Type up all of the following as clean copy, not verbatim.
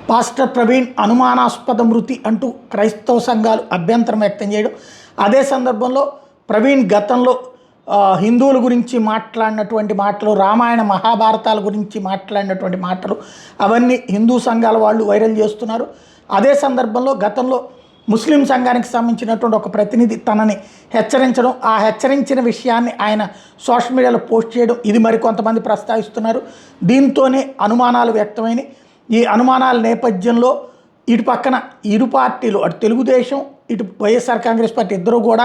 Pastor Praveen అనుమానాస్పద మృతి అంటూ క్రైస్తవ సంఘాలు అభ్యంతరం వ్యక్తం చేయడం, అదే సందర్భంలో ప్రవీణ్ గతంలో హిందువుల గురించి మాట్లాడినటువంటి మాటలు, రామాయణ మహాభారతాల గురించి మాట్లాడినటువంటి మాటలు అవన్నీ హిందూ సంఘాల వాళ్ళు వైరల్ చేస్తున్నారు. అదే సందర్భంలో గతంలో ముస్లిం సంఘానికి సంబంధించినటువంటి ఒక ప్రతినిధి తనని హెచ్చరించడం, ఆ హెచ్చరించిన విషయాన్ని ఆయన సోషల్ మీడియాలో పోస్ట్ చేయడం, ఇది మరికొంతమంది ప్రస్తావిస్తున్నారు. దీంతోనే అనుమానాలు వ్యక్తమైన ఈ అనుమానాల నేపథ్యంలో ఇటు పక్కన ఇరు పార్టీలు, అటు తెలుగుదేశం ఇటు వైఎస్ఆర్ కాంగ్రెస్ పార్టీ ఇద్దరు కూడా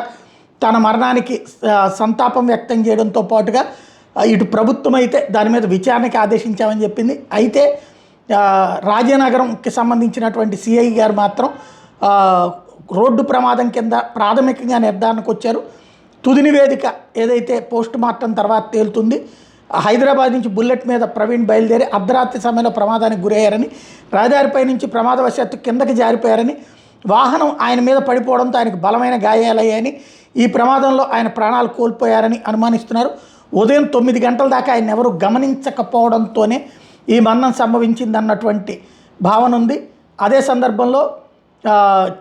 తన మరణానికి సంతాపం వ్యక్తం చేయడంతో పాటుగా ఇటు ప్రభుత్వం అయితే దాని మీద విచారణకి ఆదేశించామని చెప్పింది. అయితే రాజానగరంకి సంబంధించినటువంటి సిఐ గారు మాత్రం రోడ్డు ప్రమాదం కింద ప్రాథమికంగా నిర్ధారణకు వచ్చారు. తుది నివేదిక ఏదైతే పోస్ట్ మార్టం తర్వాత తేలుతుంది. హైదరాబాద్ నుంచి బుల్లెట్ మీద ప్రవీణ్ బయలుదేరి అర్ధరాత్రి సమయంలో ప్రమాదానికి గురయ్యారని, రహదారిపై నుంచి ప్రమాదవశాత్తు కిందకి జారిపోయారని, వాహనం ఆయన మీద పడిపోవడంతో ఆయనకు బలమైన గాయాలయ్యాయని, ఈ ప్రమాదంలో ఆయన ప్రాణాలు కోల్పోయారని అనుమానిస్తున్నారు. ఉదయం 9 గంటల దాకా ఆయన ఎవరు గమనించకపోవడంతోనే ఈ మరణం సంభవించిందన్నటువంటి భావన ఉంది. అదే సందర్భంలో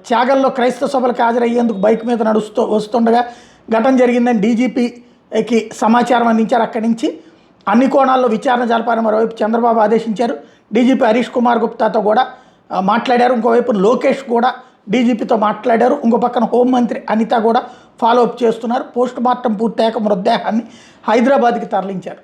త్యాగంలో క్రైస్తవ సభలకు హాజరయ్యేందుకు బైక్ మీద వస్తుండగా ఘటన జరిగిందని డీజీపీకి సమాచారం అందించారు. అక్కడి నుంచి అన్ని కోణాల్లో విచారణ జరపాలని మరోవైపు చంద్రబాబు ఆదేశించారు. డీజీపీ హరీష్ కుమార్ గుప్తాతో కూడా మాట్లాడారు. ఇంకోవైపు లోకేష్ కూడా డీజీపీతో మాట్లాడారు. ఇంకో పక్కన హోంమంత్రి అనిత కూడా ఫాలోఅప్ చేస్తున్నారు. పోస్ట్ మార్టం పూర్తయ్యాక మృతదేహాన్ని హైదరాబాద్కి తరలించారు.